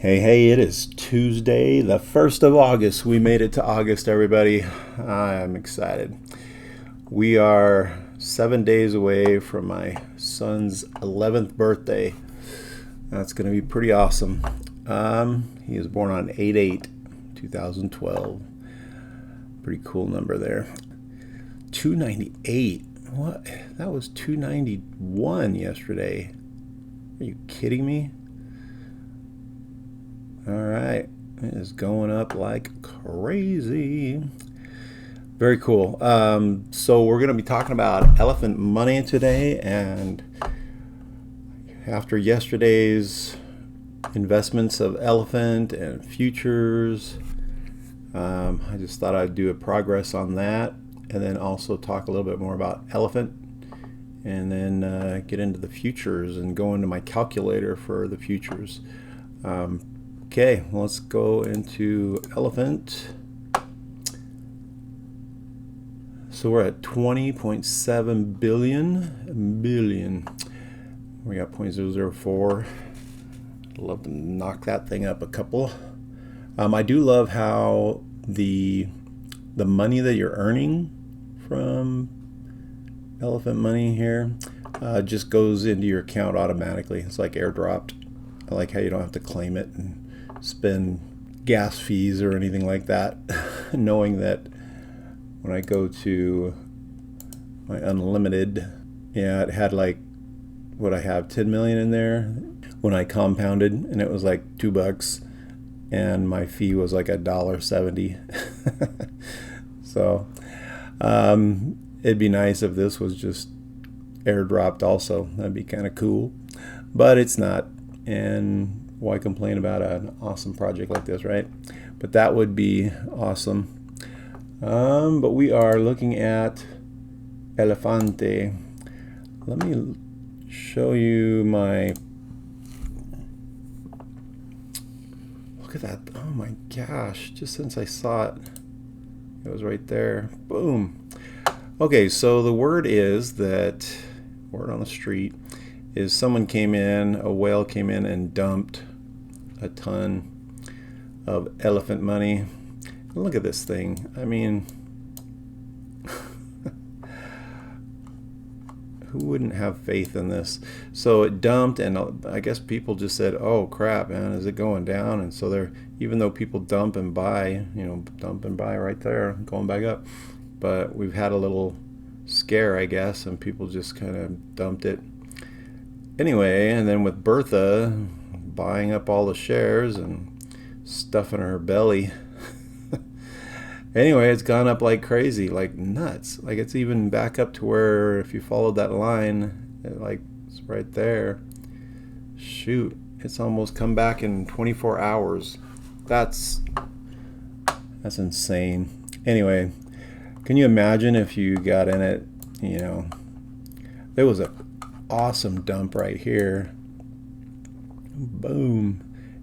Hey, it is Tuesday, the 1st of August. We made it to August, everybody. I'm excited. We are 7 days away from my son's 11th birthday. That's going to be pretty awesome. He was born on 8/8, 2012. Pretty cool number there. 298. What? That was 291 yesterday. Are you kidding me? All right, it is going up like crazy. Very cool. So we're going to be talking about elephant money today, and after yesterday's investments of elephant and futures, I just thought I'd do a progress on that, and then also talk a little bit more about elephant, and then get into the futures and go into my calculator for the futures. Okay, let's go into elephant. So we're at 20.7 billion. We got 0.004. I'd love to knock that thing up a couple. I do love how the money that you're earning from elephant money here just goes into your account automatically. It's like airdropped. I like how you don't have to claim it and spend gas fees or anything like that, knowing that when I go to my unlimited, yeah, it had like, what I have, 10 million in there when I compounded, and it was like $2, and my fee was like $1.70. So it'd be nice if this was just airdropped also. That'd be kind of cool, but it's not. And why complain about an awesome project like this, right? But that would be awesome. But we are looking at Elefante. Let me show you my, look at that. Oh my gosh, just since I saw it, it was right there. Boom. Okay, so the word is that, word on the street, is someone came in, a whale came in and dumped a ton of elephant money. Look at this thing. I mean, who wouldn't have faith in this? So it dumped, and I guess people just said, oh crap, man, is it going down? And so they're, even though people dump and buy, dump and buy right there, going back up, but we've had a little scare, I guess, and people just kind of dumped it. Anyway, and then with Bertha buying up all the shares and stuffing her belly, anyway, it's gone up like crazy, like nuts. Like it's even back up to where, if you followed that line, it's right there. Shoot, it's almost come back in 24 hours. That's insane. Anyway, can you imagine if you got in it, there was a awesome dump right here. Boom.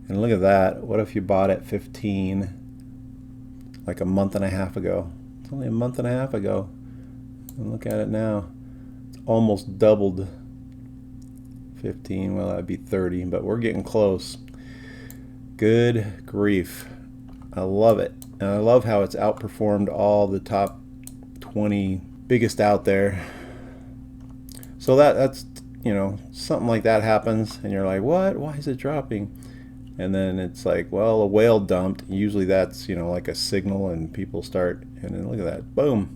And look at that. What if you bought at 15 like a month and a half ago? It's only a month and a half ago. And look at it now. It's almost doubled. 15, well, that'd be 30, but we're getting close. Good grief. I love it. And I love how it's outperformed all the top 20 biggest out there. So that's something like that happens, and you're like, what? Why is it dropping? And then it's like, well, a whale dumped. Usually that's, like a signal, and people start, and then look at that. Boom.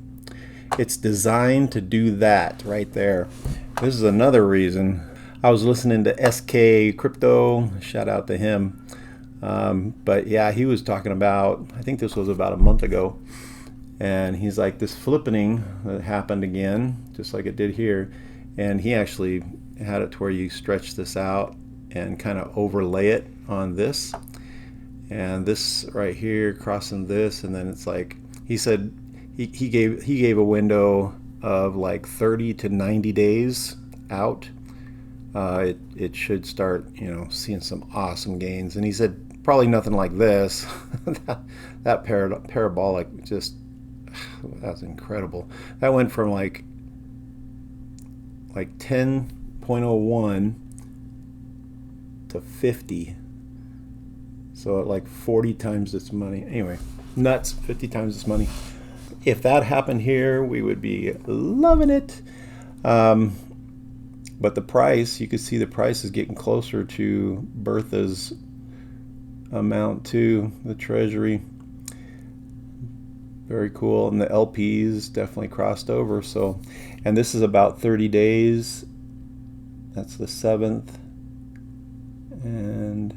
It's designed to do that right there. This is another reason. I was listening to SK Crypto. Shout out to him. But yeah, he was talking about, I think this was about a month ago, and he's like, this flippening that happened again, just like it did here. And he actually had it to where you stretch this out and kind of overlay it on this, and this right here crossing this, and then it's like, he said he gave a window of like 30 to 90 days out. It should start seeing some awesome gains, and he said probably nothing like this. that parabolic, just, that's incredible. That went from like 10.01 to 50 So like 40 times its money. Anyway, nuts, 50 times its money. If that happened here, we would be loving it. But the price, you can see the price is getting closer to Bertha's amount too, the treasury. Very cool. And the LPs definitely crossed over. So, and this is about 30 days. That's the 7th. And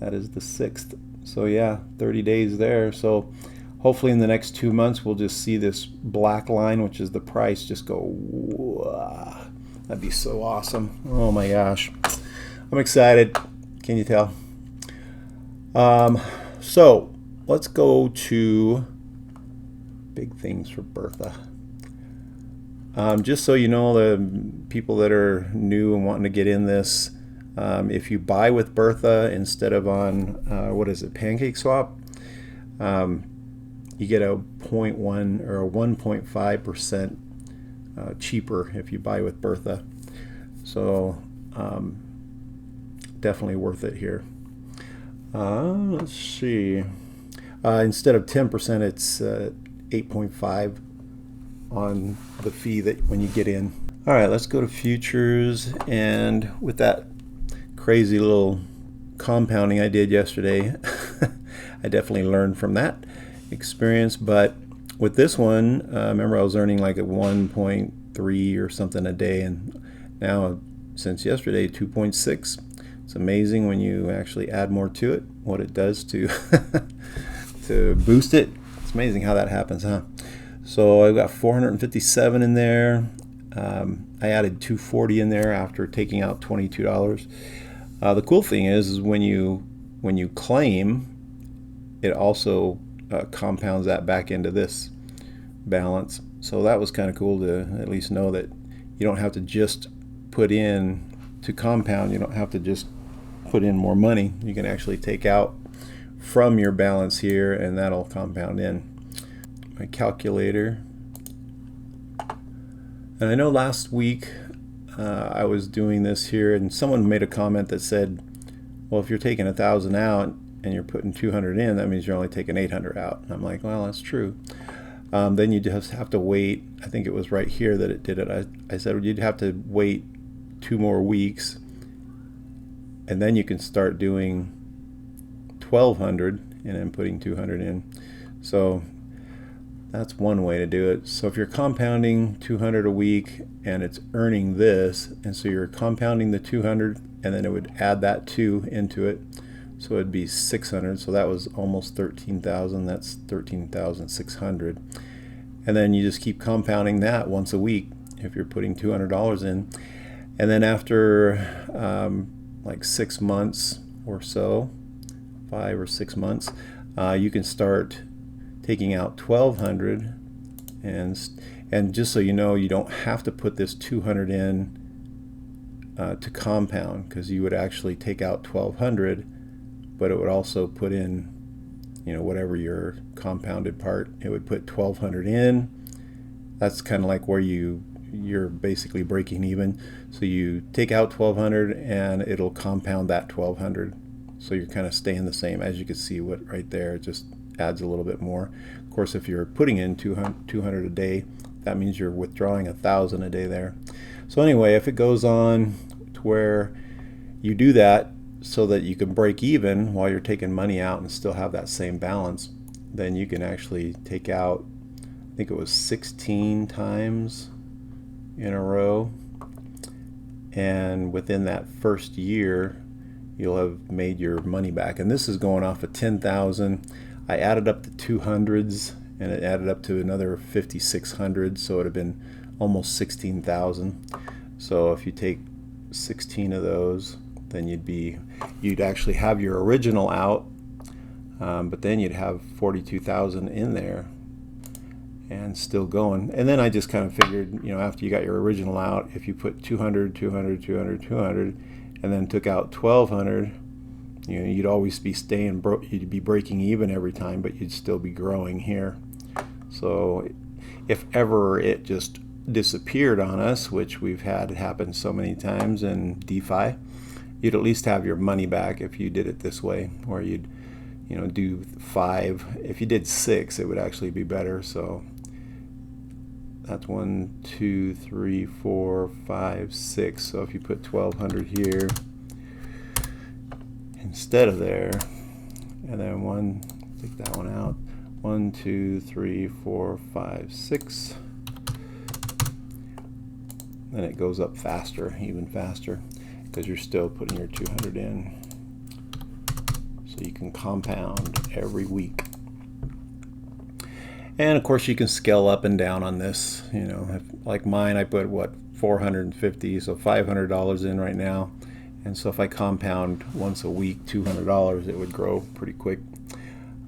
that is the 6th. So yeah, 30 days there. So hopefully in the next 2 months we'll just see this black line, which is the price, just go, wow. That'd be so awesome. Oh my gosh. I'm excited. Can you tell? So let's go to big things for Bertha. Just so you know, the people that are new and wanting to get in this, if you buy with Bertha instead of on, what is it, Pancake Swap, you get a 0.1 or a 1.5% cheaper if you buy with Bertha. So definitely worth it here. Let's see. Instead of 10%, it's 8.5 on the fee that when you get in. All right, let's go to futures. And with that crazy little compounding I did yesterday, I definitely learned from that experience. But with this one, remember I was earning like a 1.3 or something a day, and now since yesterday 2.6. It's amazing when you actually add more to it, what it does to to boost it. It's amazing how that happens, huh? So I've got 457 in there. I added 240 in there after taking out $22. The cool thing is when you claim, it also compounds that back into this balance. So that was kind of cool to at least know that you don't have to just put in to compound. You don't have to just put in more money. You can actually take out from your balance here, and that'll compound in. My calculator. And I know last week I was doing this here, and someone made a comment that said, well, if you're taking 1,000 out and you're putting 200 in, that means you're only taking 800 out. And I'm like, well, that's true. Then you just have to wait. I think it was right here that it did it. I said you'd have to wait 2 more weeks, and then you can start doing 1,200 and then putting 200 in. So that's one way to do it. So if you're compounding 200 a week and it's earning this, and so you're compounding the 200, and then it would add that 2 into it, so it'd be 600. So that was almost 13,000. That's 13,600. And then you just keep compounding that once a week if you're putting $200 in. And then after like 6 months or so, 5 or 6 months, you can start taking out 1,200. And just so you know, you don't have to put this 200 in to compound, because you would actually take out 1,200, but it would also put in, you know, whatever your compounded part, it would put 1,200 in. That's kind of like where you're basically breaking even. So you take out 1,200 and it'll compound that 1,200. So you're kind of staying the same. As you can see, what right there, it just adds a little bit more. Of course, if you're putting in 200 a day, that means you're withdrawing 1,000 a day there. So anyway, if it goes on to where you do that so that you can break even while you're taking money out and still have that same balance, then you can actually take out, I think it was 16 times in a row, and within that first year you'll have made your money back. And this is going off of 10,000. I added up the 200s and it added up to another 5,600, so it would have been almost 16,000. So if you take 16 of those, then you'd actually have your original out, but then you'd have 42,000 in there and still going. And then I just kind of figured, you know, after you got your original out, if you put 200, 200, 200, 200, and then took out 1,200, you know, you'd always be you'd be breaking even every time, but you'd still be growing here. So if ever it just disappeared on us, which we've had happen so many times in DeFi, you'd at least have your money back if you did it this way, or you'd, do 5. If you did 6, it would actually be better. So that's 1, 2, 3, 4, 5, 6. So if you put 1,200 here instead of there, and then take that one out. 1, 2, 3, 4, 5, 6. Then it goes up faster, even faster, because you're still putting your 200 in. So you can compound every week. And of course you can scale up and down on this. Like mine, I put what, 450, so $500 in right now. And so if I compound once a week $200, it would grow pretty quick.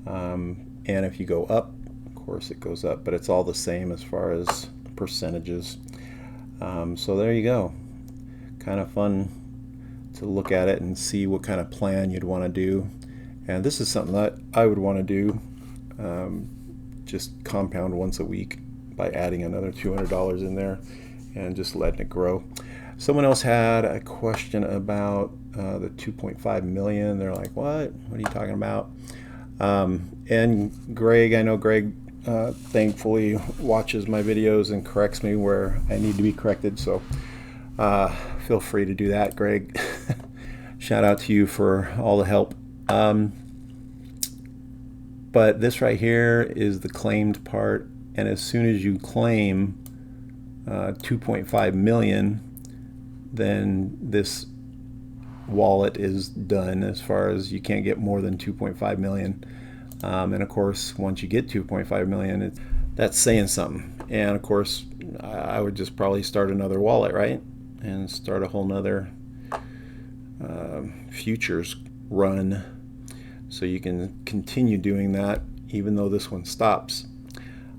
And if you go up, of course it goes up, but it's all the same as far as percentages. So there you go. Kind of fun to look at it and see what kind of plan you'd want to do. And this is something that I would want to do. Just compound once a week by adding another $200 in there and just letting it grow. Someone else had a question about the 2.5 million. They're like, what are you talking about? And Greg, I know Greg thankfully watches my videos and corrects me where I need to be corrected. So feel free to do that, Greg. Shout out to you for all the help. But this right here is the claimed part, and as soon as you claim 2.5 million, then this wallet is done, as far as you can't get more than 2.5 million. And of course, once you get 2.5 million, that's saying something. And of course, I would just probably start another wallet, right? And start a whole nother futures run, so you can continue doing that even though this one stops.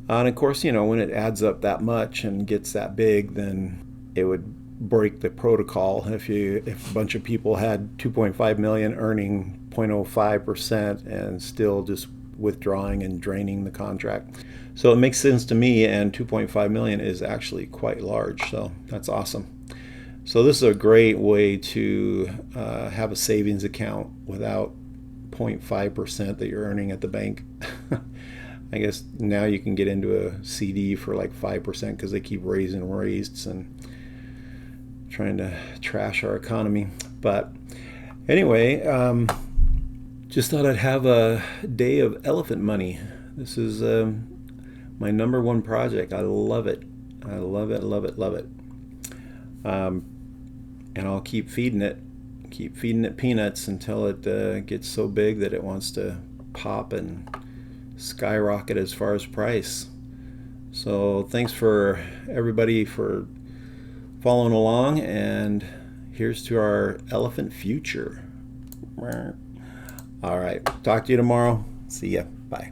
And of course, when it adds up that much and gets that big, then it would break the protocol if a bunch of people had 2.5 million earning 0.05% and still just withdrawing and draining the contract. So it makes sense to me, and 2.5 million is actually quite large, so that's awesome. So this is a great way to have a savings account without 0.5% that you're earning at the bank. I guess now you can get into a CD for like 5% because they keep raising rates and trying to trash our economy. But anyway, just thought I'd have a day of elephant money. This is my #1 project. I love it. I love it, love it, love it. And I'll keep feeding it peanuts until it gets so big that it wants to pop and skyrocket as far as price. So thanks for everybody for following along, and here's to our elephant future. All right, talk to you tomorrow. See ya. Bye.